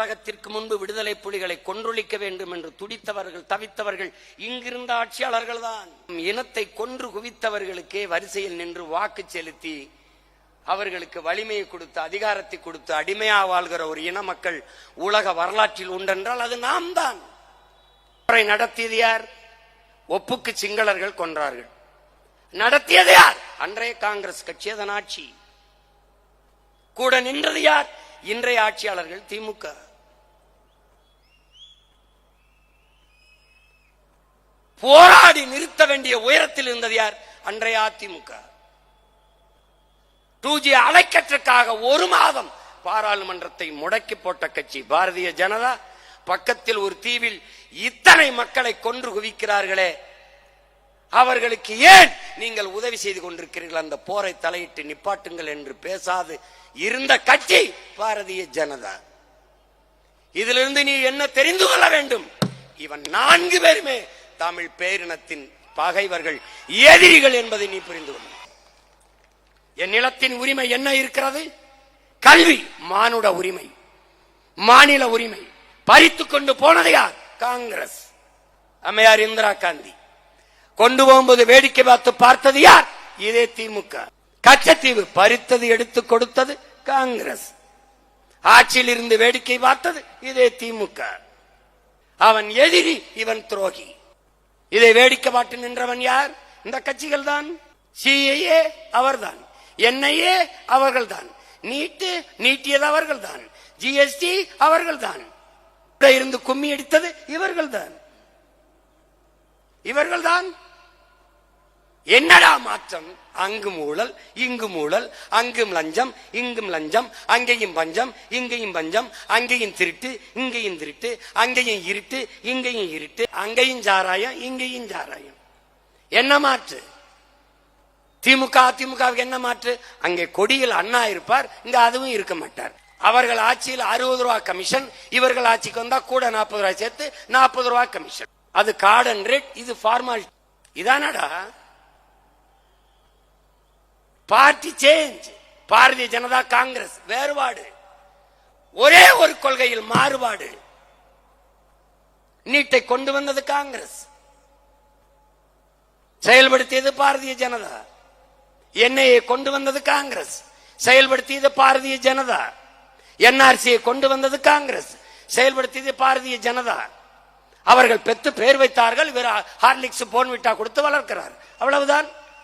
உலகத்திற்கு முன்பு விடுதலை புலிகளை கொன்றொழிக்க வேண்டும் என்று துடித்தவர்கள், தவித்தவர்கள் இங்கிருந்த ஆட்சியாளர்கள் தான். இனத்தை கொன்று குவித்தவர்களுக்கே வரிசையில் நின்று வாக்கு செலுத்தி அவர்களுக்கு வலிமையை கொடுத்து, அதிகாரத்தை கொடுத்து அடிமையா வாழ்கிற ஒரு இன மக்கள் உலக வரலாற்றில் உண்டென்றால் அது நாம் தான். நடத்தியது யார்? ஒப்புக்கு சிங்களர்கள் கொன்றார்கள். நடத்தியது யார்? அன்றைய காங்கிரஸ் கட்சி, அதன் ஆட்சி. கூட நின்றது யார்? இன்றைய ஆட்சியாளர்கள், திமுக. போராடி நிறுத்த வேண்டிய உயரத்தில் இருந்தது யார்? அன்றைய அதிமுக. 2G அலைக்கற்றுக்காக ஒரு மாதம் பாராளுமன்றத்தை முடக்கி போட்ட கட்சி பாரதிய ஜனதா. பக்கத்தில் ஒரு தீவில் இத்தனை மக்களை கொன்று குவிக்கிறார்களே, அவர்களுக்கு ஏன் நீங்கள் உதவி செய்து கொண்டிருக்கிறீர்கள்? அந்த போரை தலையிட்டு நிப்பாட்டுங்கள் என்று பேசாது இருந்த கட்சி பாரதிய ஜனதா. இதிலிருந்து நீ என்ன தெரிந்து கொள்ள வேண்டும்? இவன் 4 பேருமே தமிழ் பேரினத்தின் பகைவர்கள், எதிரிகள் என்பதை நீ புரிந்து கொள்ள. என் நிலத்தின் உரிமை என்ன இருக்கிறது? கல்வி, மானுட உரிமை, மாநில உரிமை பறித்துக் கொண்டு போனது யார்? காங்கிரஸ். அம்மையார் இந்திரா காந்தி கொண்டு போகும்போது வேடிக்கை பார்த்து பார்த்தது யார்? இதே திமுக. கச்சத்தீவு பறித்தது, எடுத்து கொடுத்தது காங்கிரஸ். ஆட்சியில் இருந்து வேடிக்கை பார்த்தது இதே திமுக. அவன் எதிரி, இவன் துரோகி. இதை வேடிக்கை பார்த்து நின்றவன் யார்? இந்த கட்சிகள் தான். சிஏஏ அவர்தான், NIA அவர்கள் தான், நீட்டியது அவர்கள் தான், GST அவர்கள் தான், இருந்து கும்மி அடித்தது இவர்கள் தான். இவர்கள்தான். என்னடா மாற்றம்? அங்கும் ஊழல், இங்கும் ஊழல், அங்கும் லஞ்சம், இங்கும் லஞ்சம், அங்கேயும் பஞ்சம், இங்கேயும் பஞ்சம், அங்கேயும் திருட்டு, இங்கேயும் திருட்டு, அங்கேயும் இருட்டு, இங்கேயும் இருட்டு, அங்கேயும் சாராயம், இங்கேயும் சாராயம். என்ன மாற்று? திமுக அதிமுகவுக்கு என்ன மாற்று? அங்கே கொடியில் அண்ணா இருப்பார், இங்க அதுவும் இருக்க மாட்டார். அவர்கள் ஆட்சியில் 60 ரூபாய் கமிஷன், இவர்கள் ஆட்சிக்கு வந்தா கூட 40 ரூபாய் சேர்த்து 40 ரூபாய் கமிஷன். அது கார்டு அண்ட் ரேட், இது ஃபார்மாலிட்டி. இதானடா பார்ட்டி சேஞ்ச். பாரதிய ஜனதா காங்கிரஸ் வேறுபாடு, ஒரே ஒரு கொள்கையில் மாறுபாடு. நீட்டை கொண்டு வந்தது காங்கிரஸ், செயல்படுத்தியது பாரதிய ஜனதா. NIA கொண்டு வந்தது காங்கிரஸ், செயல்படுத்தியது பாரதிய ஜனதா. NRC கொண்டு வந்தது காங்கிரஸ், செயல்படுத்தியது பாரதிய ஜனதா. அவர்கள் பெற்று பேர் வைத்தார்கள், இவர் ஹார்லிக்ஸ் போன்விட்டா கொடுத்து வளர்க்கிறார், அவ்வளவுதான்.